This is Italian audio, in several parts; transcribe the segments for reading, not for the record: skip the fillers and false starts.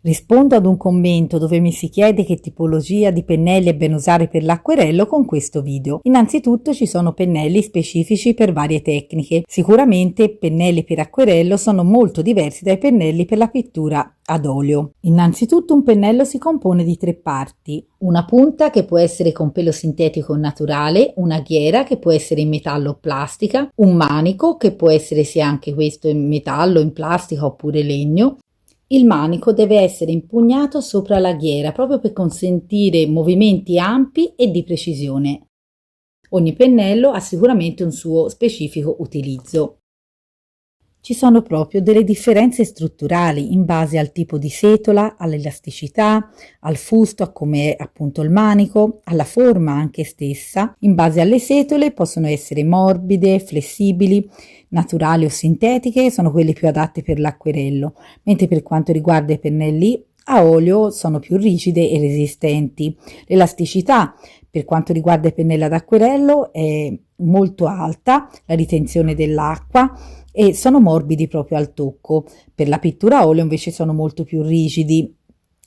Rispondo ad un commento dove mi si chiede che tipologia di pennelli è bene usare per l'acquerello con questo video. Innanzitutto ci sono pennelli specifici per varie tecniche. Sicuramente pennelli per acquerello sono molto diversi dai pennelli per la pittura ad olio. Innanzitutto un pennello si compone di 3 parti: una punta che può essere con pelo sintetico o naturale, una ghiera che può essere in metallo o plastica, un manico che può essere sia anche questo in metallo, in plastica oppure legno. Il manico deve essere impugnato sopra la ghiera proprio per consentire movimenti ampi e di precisione. Ogni pennello ha sicuramente un suo specifico utilizzo. Ci sono proprio delle differenze strutturali in base al tipo di setola, all'elasticità, al fusto, a come è appunto il manico, alla forma anche stessa. In base alle setole possono essere morbide, flessibili, naturali o sintetiche, sono quelle più adatte per l'acquerello, mentre per quanto riguarda i pennelli a olio sono più rigide e resistenti. L'elasticità per quanto riguarda i pennelli ad acquerello è molto alta, la ritenzione dell'acqua, e sono morbidi proprio al tocco. Per la pittura a olio invece sono molto più rigidi,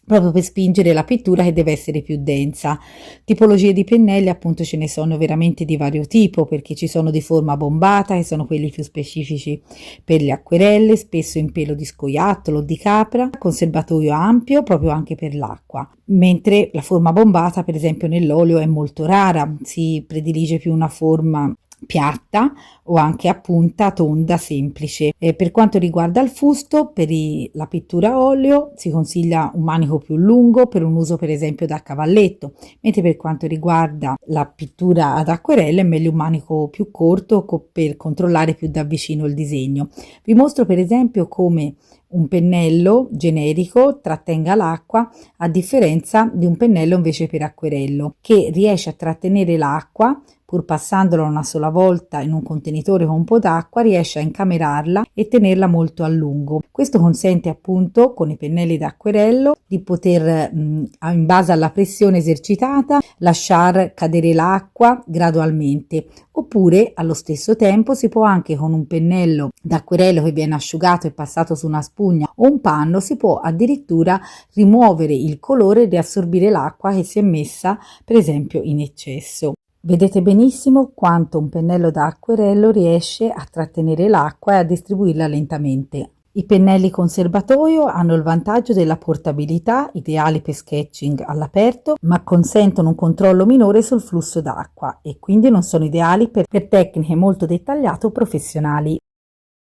proprio per spingere la pittura che deve essere più densa. Tipologie di pennelli appunto ce ne sono veramente di vario tipo, perché ci sono di forma bombata che sono quelli più specifici per le acquerelle, spesso in pelo di scoiattolo o di capra, con serbatoio ampio proprio anche per l'acqua, mentre la forma bombata per esempio nell'olio è molto rara, si predilige più una forma piatta o anche a punta tonda semplice. Per quanto riguarda il fusto, per la pittura a olio si consiglia un manico più lungo per un uso per esempio da cavalletto, mentre per quanto riguarda la pittura ad acquerello è meglio un manico più corto per controllare più da vicino il disegno. Vi mostro per esempio come un pennello generico trattenga l'acqua, a differenza di un pennello invece per acquerello che riesce a trattenere l'acqua. Pur passandolo una sola volta in un contenitore con un po' d'acqua, riesce a incamerarla e tenerla molto a lungo. Questo consente appunto con i pennelli d'acquerello di poter, in base alla pressione esercitata, lasciar cadere l'acqua gradualmente. Oppure allo stesso tempo si può anche con un pennello d'acquerello che viene asciugato e passato su una spugna o un panno, si può addirittura rimuovere il colore e riassorbire l'acqua che si è messa per esempio in eccesso. Vedete benissimo quanto un pennello da acquerello riesce a trattenere l'acqua e a distribuirla lentamente. I pennelli con serbatoio hanno il vantaggio della portabilità, ideali per sketching all'aperto, ma consentono un controllo minore sul flusso d'acqua e quindi non sono ideali per tecniche molto dettagliate o professionali.